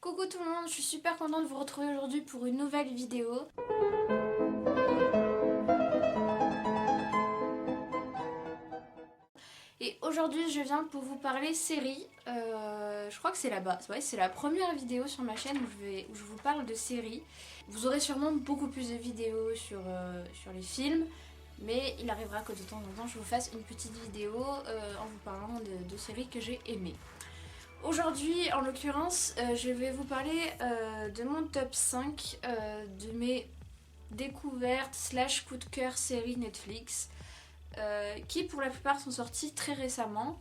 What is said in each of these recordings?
Coucou tout le monde, je suis super contente de vous retrouver aujourd'hui pour une nouvelle vidéo. Et aujourd'hui je viens pour vous parler série. Je crois que c'est là-bas, ouais, c'est la première vidéo sur ma chaîne où je vous parle de séries. Vous aurez sûrement beaucoup plus de vidéos sur les films, mais il arrivera que de temps en temps je vous fasse une petite vidéo en vous parlant de séries que j'ai aimées. Aujourd'hui, en l'occurrence, je vais vous parler de mon top 5 de mes découvertes slash coup de cœur séries Netflix qui pour la plupart sont sorties très récemment,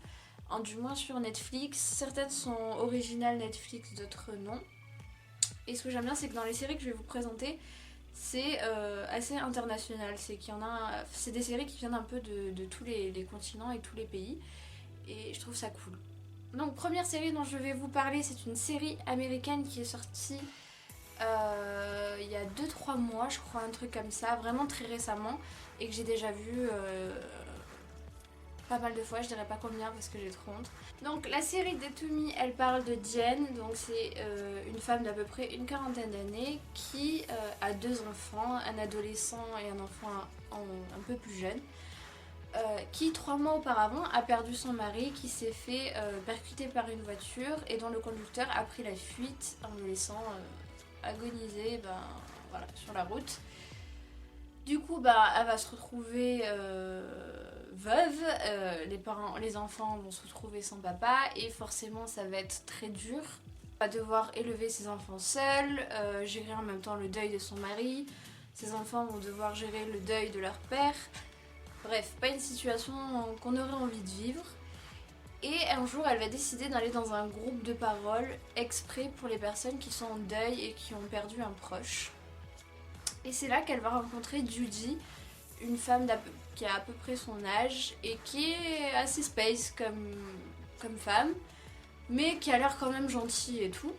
du moins sur Netflix. Certaines sont originales Netflix, d'autres non. Et ce que j'aime bien, c'est que dans les séries que je vais vous présenter, c'est assez international. C'est qu'il y en a, c'est des séries qui viennent un peu de tous les continents et tous les pays. Et je trouve ça cool. Donc première série dont je vais vous parler, c'est une série américaine qui est sortie il y a 2-3 mois, je crois, un truc comme ça, vraiment très récemment, et que j'ai déjà vu pas mal de fois, je dirais pas combien parce que j'ai trop honte. Donc la série Dead to Me, elle parle de Jen, donc c'est une femme d'à peu près une quarantaine d'années qui a deux enfants, un adolescent et un enfant un peu plus jeune. Qui 3 mois auparavant a perdu son mari qui s'est fait percuter par une voiture et dont le conducteur a pris la fuite en le laissant agoniser voilà, sur la route. Du coup elle va se retrouver veuve, les enfants vont se retrouver sans papa et forcément ça va être très dur. Elle va devoir élever ses enfants seule, gérer en même temps le deuil de son mari, ses enfants vont devoir gérer le deuil de leur père. Bref, pas une situation qu'on aurait envie de vivre. Et un jour, elle va décider d'aller dans un groupe de parole exprès pour les personnes qui sont en deuil et qui ont perdu un proche. Et c'est là qu'elle va rencontrer Judy, une femme qui a à peu près son âge et qui est assez space comme femme, mais qui a l'air quand même gentille et tout.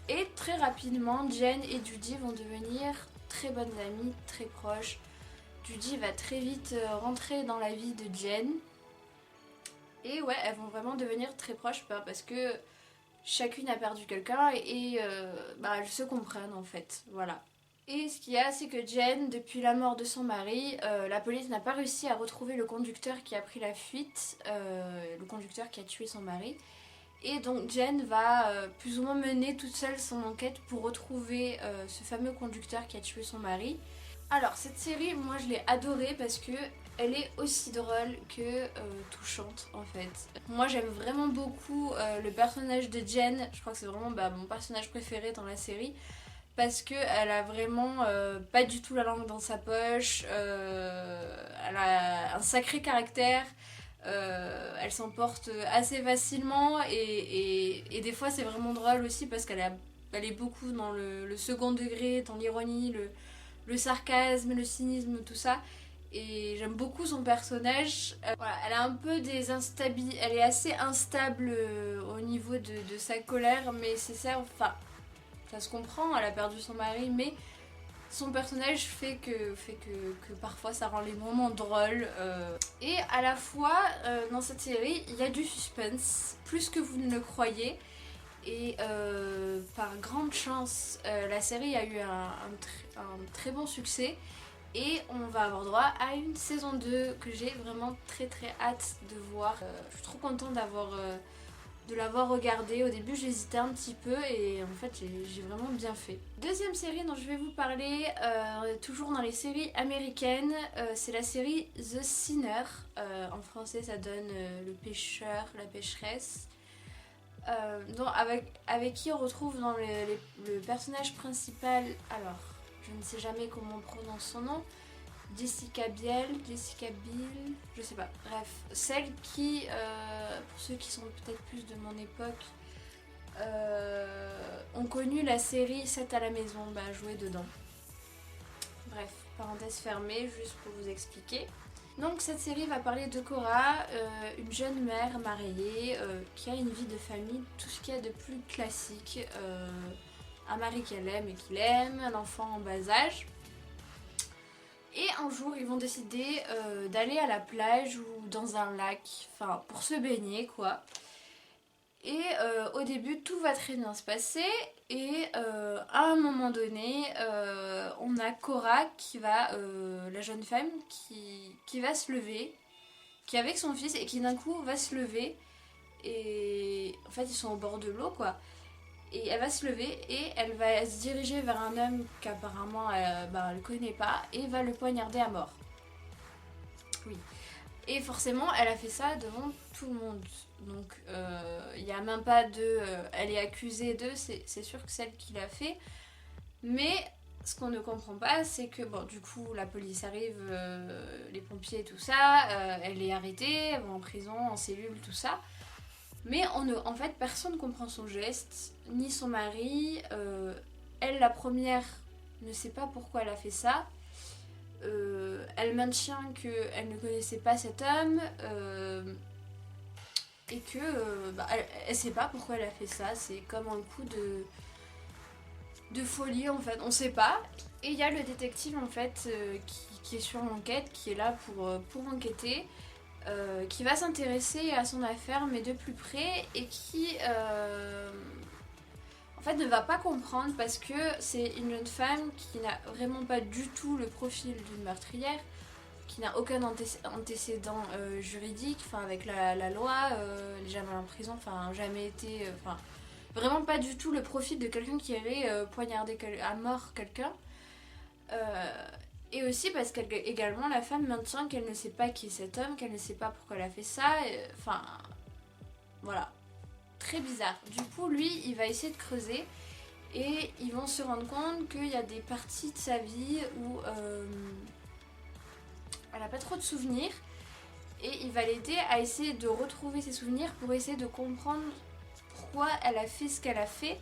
Et très rapidement, Jen et Judy vont devenir très bonnes amies, très proches. Judy va très vite rentrer dans la vie de Jen. Et ouais, elles vont vraiment devenir très proches parce que chacune a perdu quelqu'un et elles se comprennent en fait. Voilà. Et ce qu'il y a, c'est que Jen, depuis la mort de son mari, la police n'a pas réussi à retrouver le conducteur qui a pris la fuite, le conducteur qui a tué son mari. Et donc Jen va plus ou moins mener toute seule son enquête pour retrouver ce fameux conducteur qui a tué son mari. Alors cette série, moi je l'ai adorée parce que elle est aussi drôle que touchante en fait. Moi j'aime vraiment beaucoup le personnage de Jen, je crois que c'est vraiment mon personnage préféré dans la série parce qu'elle a vraiment pas du tout la langue dans sa poche, elle a un sacré caractère, elle s'emporte assez facilement et des fois c'est vraiment drôle aussi parce elle est beaucoup dans le second degré, dans l'ironie, le sarcasme, le cynisme, tout ça. Et j'aime beaucoup son personnage. Voilà, elle a un peu elle est assez instable au niveau de sa colère, mais c'est ça, enfin, ça se comprend, elle a perdu son mari, mais son personnage fait que parfois ça rend les moments drôles. Et à la fois, dans cette série, il y a du suspense, plus que vous ne le croyez. Et par grande chance, la série a eu un très bon succès et on va avoir droit à une saison 2 que j'ai vraiment très très hâte de voir. Je suis trop contente de l'avoir regardée. Au début j'hésitais un petit peu et en fait j'ai vraiment bien fait. Deuxième série dont je vais vous parler, toujours dans les séries américaines, c'est la série The Sinner. En français ça donne le pêcheur, la pécheresse. Avec qui on retrouve dans le personnage principal, alors je ne sais jamais comment on prononce son nom, Jessica Biel, je sais pas, bref, celle qui, pour ceux qui sont peut-être plus de mon époque, ont connu la série 7 à la maison, jouer dedans. Bref, parenthèse fermée, juste pour vous expliquer. Donc cette série va parler de Cora, une jeune mère mariée qui a une vie de famille, tout ce qu'il y a de plus classique, un mari qu'elle aime et qu'il aime, un enfant en bas âge. Et un jour ils vont décider d'aller à la plage ou dans un lac, enfin pour se baigner quoi. Et au début tout va très bien se passer Et à un moment donné, on a Cora qui va, la jeune femme qui va se lever, qui est avec son fils et qui d'un coup va se lever. Et en fait, ils sont au bord de l'eau, quoi. Et elle va se lever et elle va se diriger vers un homme qu'apparemment elle connaît pas et va le poignarder à mort. Oui. Et forcément, elle a fait ça devant tout le monde. Donc, il n'y a même pas de... elle est accusée de... C'est sûr que celle qui l'a fait. Mais ce qu'on ne comprend pas, c'est que, bon, du coup, la police arrive, les pompiers, tout ça. Elle est arrêtée, elle va en prison, en cellule, tout ça. Mais en fait, personne ne comprend son geste, ni son mari. Elle, la première, ne sait pas pourquoi elle a fait ça. Elle maintient qu'elle ne connaissait pas cet homme et que elle sait pas pourquoi elle a fait ça. C'est comme un coup de folie en fait, on sait pas. Et il y a le détective en fait qui est sur l'enquête, qui est là pour enquêter. Qui va s'intéresser à son affaire mais de plus près et qui en fait ne va pas comprendre parce que c'est une jeune femme qui n'a vraiment pas du tout le profil d'une meurtrière, qui n'a aucun antécédent juridique, enfin avec la loi, elle n'est jamais en prison, enfin jamais été, enfin vraiment pas du tout le profil de quelqu'un qui irait poignarder à mort quelqu'un. Et aussi parce qu'également la femme maintient qu'elle ne sait pas qui est cet homme, qu'elle ne sait pas pourquoi elle a fait ça. Enfin, voilà. Très bizarre. Du coup, lui, il va essayer de creuser et ils vont se rendre compte qu'il y a des parties de sa vie où elle n'a pas trop de souvenirs. Et il va l'aider à essayer de retrouver ses souvenirs pour essayer de comprendre pourquoi elle a fait ce qu'elle a fait.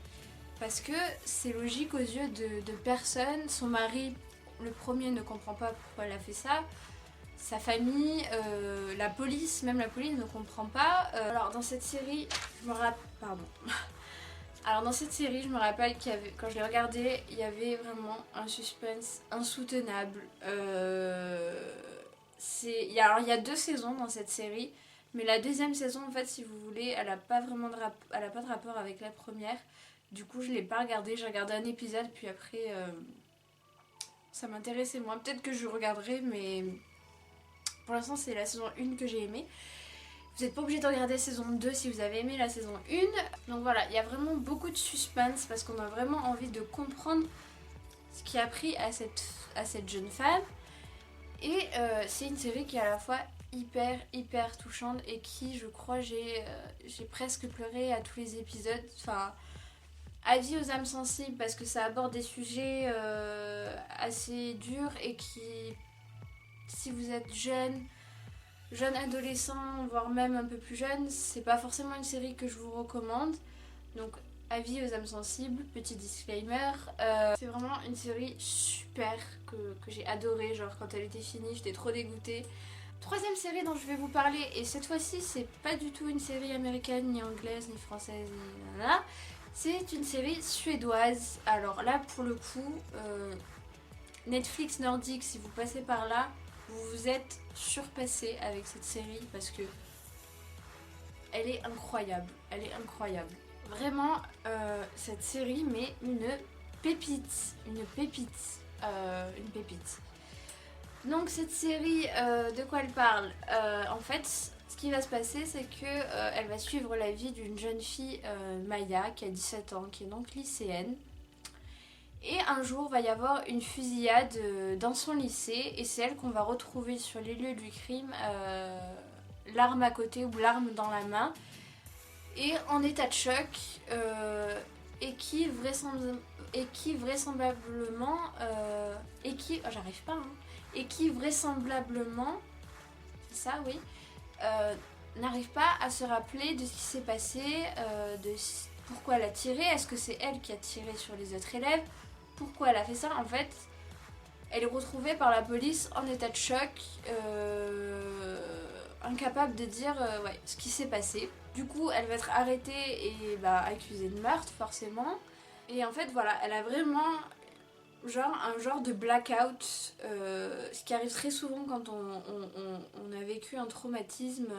Parce que c'est logique aux yeux de personne. Son mari, le premier, ne comprend pas pourquoi elle a fait ça. Sa famille, la police, même la police ne comprend pas. Alors dans cette série, je me rappelle... Pardon. Alors dans cette série, je me rappelle qu'il y avait, quand je l'ai regardée, il y avait vraiment un suspense insoutenable. Il y a 2 saisons dans cette série. Mais la deuxième saison, en fait, si vous voulez, elle n'a pas vraiment elle a pas de rapport avec la première. Du coup, je l'ai pas regardé. J'ai regardé un épisode, puis après, ça m'intéressait moins. Peut-être que je regarderai, mais pour l'instant, c'est la saison 1 que j'ai aimée. Vous n'êtes pas obligé de regarder la saison 2 si vous avez aimé la saison 1. Donc voilà, il y a vraiment beaucoup de suspense parce qu'on a vraiment envie de comprendre ce qui a pris à cette jeune femme. Et c'est une série qui est à la fois hyper touchante et qui, je crois, j'ai presque pleuré à tous les épisodes. Enfin, avis aux âmes sensibles parce que ça aborde des sujets assez durs et qui, si vous êtes jeune adolescent, voire même un peu plus jeune, c'est pas forcément une série que je vous recommande. Donc, avis aux âmes sensibles, petit disclaimer. C'est vraiment une série super que j'ai adorée. Genre, quand elle était finie, j'étais trop dégoûtée. Troisième série dont je vais vous parler, et cette fois-ci, c'est pas du tout une série américaine, ni anglaise, ni française, ni nanana. C'est une série suédoise. Alors là, pour le coup, Netflix nordique, si vous passez par là, vous vous êtes surpassé avec cette série parce que elle est incroyable. Elle est incroyable. Vraiment, cette série, mais une pépite. Une pépite. Une pépite. Donc cette série, de quoi elle parle En fait, ce qui va se passer, c'est que elle va suivre la vie d'une jeune fille, Maya, qui a 17 ans, qui est donc lycéenne. Et un jour, va y avoir une fusillade dans son lycée, et c'est elle qu'on va retrouver sur les lieux du crime, l'arme à côté ou l'arme dans la main, et en état de choc, et qui vraisemblablement, j'arrive pas, hein, et qui vraisemblablement, c'est ça, oui, n'arrive pas à se rappeler de ce qui s'est passé, de pourquoi elle a tiré, est-ce que c'est elle qui a tiré sur les autres élèves, pourquoi elle a fait ça. En fait, elle est retrouvée par la police en état de choc, incapable de dire ouais, ce qui s'est passé. Du coup, elle va être arrêtée et accusée de meurtre, forcément. Et en fait, voilà, elle a vraiment un genre de blackout, ce qui arrive très souvent quand on a vécu un traumatisme.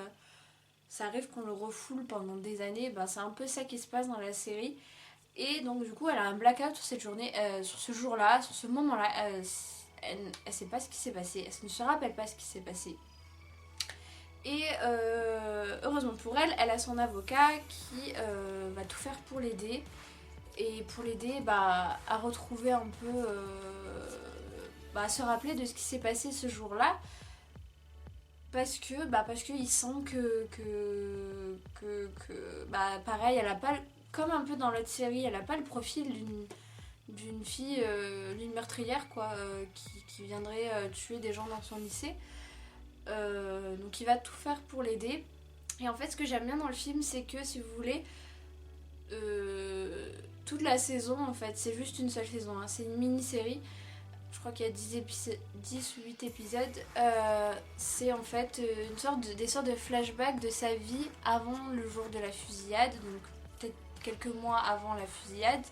Ça arrive qu'on le refoule pendant des années, c'est un peu ça qui se passe dans la série. Et donc du coup elle a un blackout sur cette journée, sur ce jour-là, sur ce moment-là. Elle sait pas ce qui s'est passé, elle ne se rappelle pas ce qui s'est passé. Et heureusement pour elle, elle a son avocat qui va tout faire pour l'aider. Et pour l'aider à retrouver un peu, à se rappeler de ce qui s'est passé ce jour-là. Parce qu'il sent pareil, elle a pas, comme un peu dans l'autre série, elle a pas le profil d'une fille, d'une meurtrière quoi, qui viendrait tuer des gens dans son lycée. Donc il va tout faire pour l'aider. Et en fait, ce que j'aime bien dans le film, c'est que si vous voulez, toute la saison, en fait, c'est juste une seule saison, hein, c'est une mini-série. Je crois qu'il y a 10 ou 8 épisodes. C'est en fait des sortes de flashbacks de sa vie avant le jour de la fusillade, donc peut-être quelques mois avant la fusillade.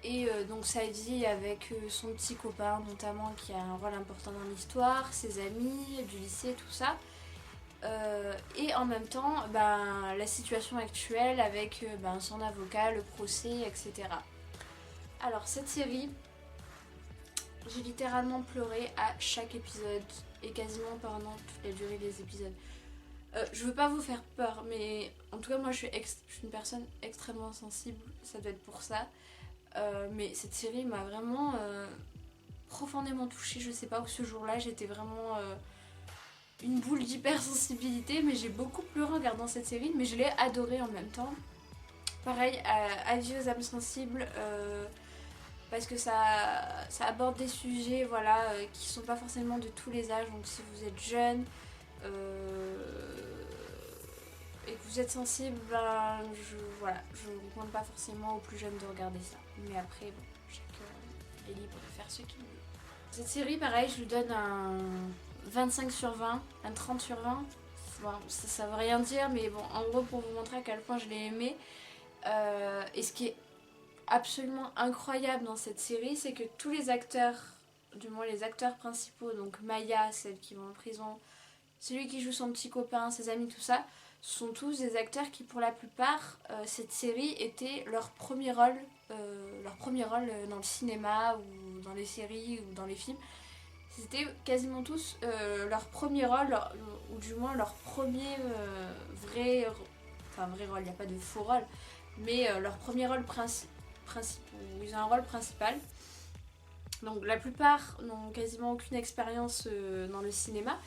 Et donc sa vie avec son petit copain notamment qui a un rôle important dans l'histoire, ses amis du lycée, tout ça. Et en même temps, la situation actuelle avec son avocat, le procès, etc. Alors cette série, j'ai littéralement pleuré à chaque épisode et quasiment pendant toute la durée des épisodes. Je veux pas vous faire peur, mais en tout cas moi je suis une personne extrêmement sensible, ça doit être pour ça. Mais cette série m'a vraiment profondément touchée. Je sais pas où ce jour-là j'étais vraiment une boule d'hypersensibilité, mais j'ai beaucoup pleuré en regardant cette série, mais je l'ai adorée en même temps. Pareil, avis aux âmes sensibles, parce que ça aborde des sujets qui sont pas forcément de tous les âges. Donc si vous êtes jeune et que vous êtes sensible, je ne recommande pas forcément aux plus jeunes de regarder ça. Mais après, bon, chacun est libre de faire ce qu'il veut. Cette série, pareil, je lui donne un 25 sur 20, un 30 sur 20. Bon, ça veut rien dire, mais bon, en gros, pour vous montrer à quel point je l'ai aimé. Et ce qui est absolument incroyable dans cette série, c'est que tous les acteurs, du moins les acteurs principaux, donc Maya, celle qui va en prison, celui qui joue son petit copain, ses amis, tout ça, sont tous des acteurs qui, pour la plupart, cette série était leur premier rôle dans le cinéma ou dans les séries ou dans les films. C'était quasiment tous leur premier rôle, ou du moins leur premier vrai rôle, il n'y a pas de faux rôle, mais leur premier rôle principal, où ils ont un rôle principal. Donc la plupart n'ont quasiment aucune expérience dans le cinéma.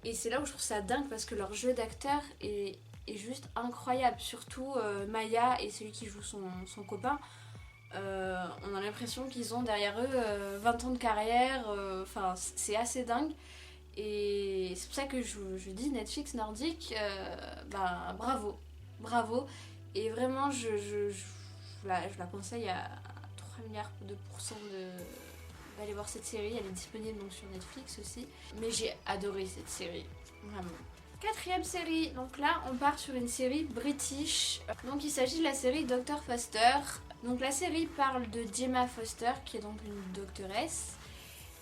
Et c'est là où je trouve ça dingue parce que leur jeu d'acteur est juste incroyable. Surtout Maya et celui qui joue son copain. On a l'impression qu'ils ont derrière eux 20 ans de carrière. C'est assez dingue. Et c'est pour ça que je dis Netflix nordique, bravo. Et vraiment, je la conseille à 3 milliards de pourcents d'aller voir cette série. Elle est disponible donc sur Netflix aussi. Mais j'ai adoré cette série, vraiment. Quatrième série, donc là on part sur une série british. Donc il s'agit de la série Dr Foster. Donc la série parle de Gemma Foster, qui est donc une doctoresse,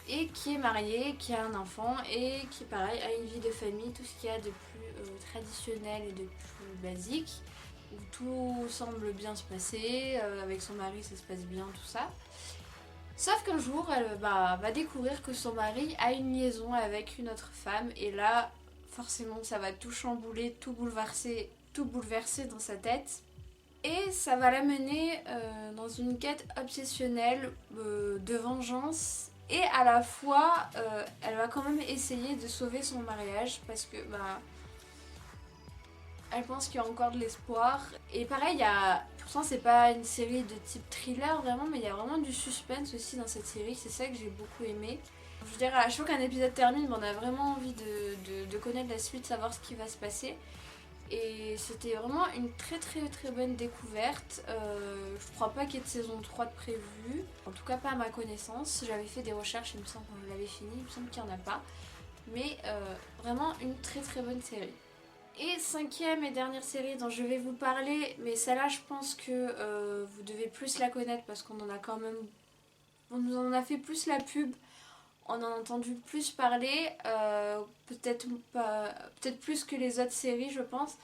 et qui est mariée, qui a un enfant, et qui pareil a une vie de famille, tout ce qu'il y a de plus traditionnel et de plus basique, où tout semble bien se passer, avec son mari ça se passe bien, tout ça. Sauf qu'un jour, elle va découvrir que son mari a une liaison avec une autre femme, et là, forcément, ça va tout chambouler, tout bouleverser dans sa tête. Et ça va la mener dans une quête obsessionnelle de vengeance. Et à la fois, elle va quand même essayer de sauver son mariage, parce que elle pense qu'il y a encore de l'espoir. Et pareil, pourtant c'est pas une série de type thriller vraiment, mais il y a vraiment du suspense aussi dans cette série. C'est ça que j'ai beaucoup aimé. Je veux dire, à chaque fois qu'un épisode termine, on a vraiment envie de connaître la suite, savoir ce qui va se passer. Et c'était vraiment une très très très bonne découverte. Je crois pas qu'il y ait de saison 3 de prévue. En tout cas pas à ma connaissance. J'avais fait des recherches, il me semble, quand je l'avais fini. Il me semble qu'il n'y en a pas. Mais vraiment une très très bonne série. Et cinquième et dernière série dont je vais vous parler, mais celle-là je pense que vous devez plus la connaître parce qu'on en a quand même... On nous en a fait plus la pub, on en a entendu plus parler, peut-être plus que les autres séries je pense.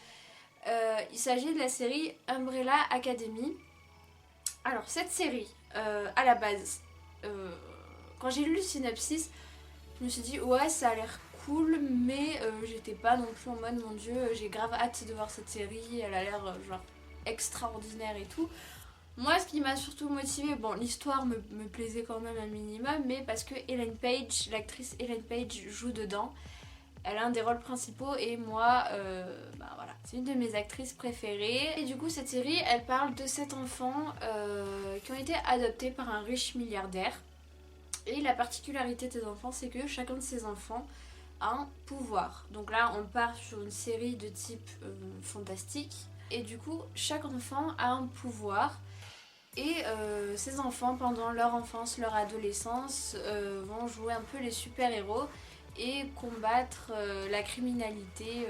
Il s'agit de la série Umbrella Academy. Alors cette série, à la base, quand j'ai lu le synopsis, je me suis dit ouais ça a l'air cool, mais j'étais pas non plus en mode mon dieu j'ai grave hâte de voir cette série, elle a l'air genre extraordinaire et tout. Moi ce qui m'a surtout motivée, bon l'histoire me plaisait quand même un minimum, mais parce que Ellen Page, l'actrice Ellen Page joue dedans. Elle a un des rôles principaux et moi, bah voilà, c'est une de mes actrices préférées. Et du coup, cette série, elle parle de 7 enfants qui ont été adoptés par un riche milliardaire. Et la particularité des enfants, c'est que chacun de ces enfants a un pouvoir. Donc là, on part sur une série de type fantastique. Et du coup, chaque enfant a un pouvoir. Et ces enfants, pendant leur enfance, leur adolescence, vont jouer un peu les super-héros et combattre la criminalité,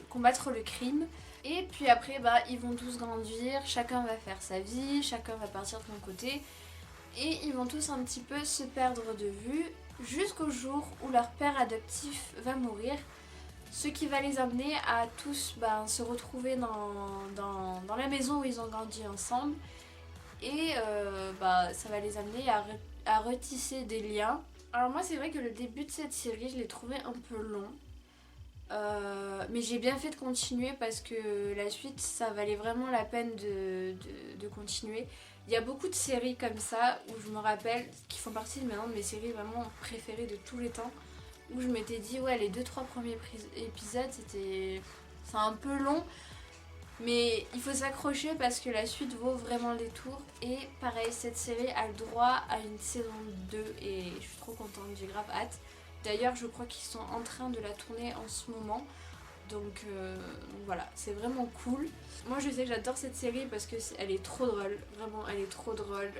combattre le crime. Et puis après, bah, ils vont tous grandir, chacun va faire sa vie, chacun va partir de son côté. Et ils vont tous un petit peu se perdre de vue jusqu'au jour où leur père adoptif va mourir. Ce qui va les amener à tous se retrouver dans la maison où ils ont grandi ensemble. Et ça va les amener à retisser des liens. Alors moi c'est vrai que le début de cette série je l'ai trouvé un peu long. Mais j'ai bien fait de continuer parce que la suite ça valait vraiment la peine de continuer. Il y a beaucoup de séries comme ça où je me rappelle, qui font partie maintenant de mes séries vraiment préférées de tous les temps, où je m'étais dit ouais les 2-3 premiers épisodes c'est un peu long. Mais il faut s'accrocher parce que la suite vaut vraiment le détour. Et pareil, cette série a le droit à une saison 2 et je suis trop contente, j'ai grave hâte. D'ailleurs, je crois qu'ils sont en train de la tourner en ce moment. Donc voilà, c'est vraiment cool. Moi je sais que j'adore cette série parce que elle est trop drôle. Vraiment, elle est trop drôle.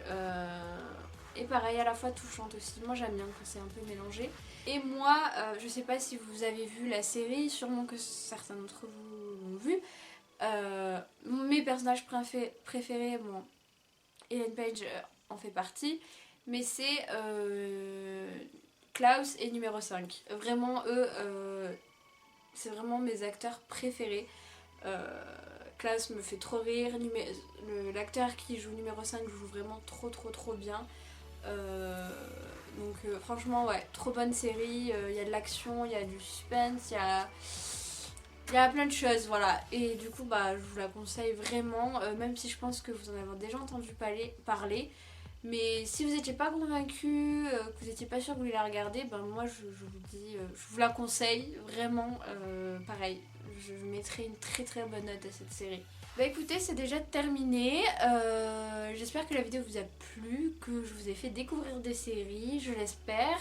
Et pareil, à la fois touchante aussi. Moi j'aime bien quand c'est un peu mélangé. Et moi, je sais pas si vous avez vu la série, sûrement que certains d'entre vous l'ont vu. Mes personnages préférés, bon, Ellen Page en fait partie, mais c'est Klaus et numéro 5. Vraiment, eux, c'est vraiment mes acteurs préférés. Klaus me fait trop rire, l'acteur qui joue numéro 5 joue vraiment trop bien. Franchement, ouais, trop bonne série. Il y a de l'action, il y a du suspense, il y a plein de choses, voilà. Et du coup, bah, je vous la conseille vraiment, même si je pense que vous en avez déjà entendu parler. Mais si vous n'étiez pas convaincu, que vous n'étiez pas sûr que vous voulez la regarder, ben moi je vous dis, je vous la conseille vraiment. Pareil, je mettrai une très bonne note à cette série. Bah écoutez, c'est déjà terminé. J'espère que la vidéo vous a plu, que je vous ai fait découvrir des séries, je l'espère.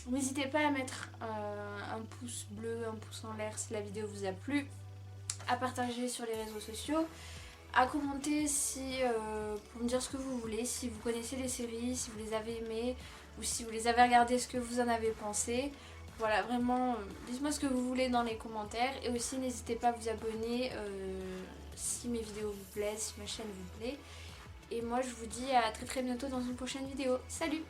N'hésitez pas à mettre un pouce bleu, un pouce en l'air si la vidéo vous a plu, à partager sur les réseaux sociaux, à commenter pour me dire ce que vous voulez, si vous connaissez les séries, si vous les avez aimées ou si vous les avez regardées, ce que vous en avez pensé. Voilà, vraiment, dites-moi ce que vous voulez dans les commentaires et aussi n'hésitez pas à vous abonner si mes vidéos vous plaisent, si ma chaîne vous plaît. Et moi je vous dis à très bientôt dans une prochaine vidéo. Salut!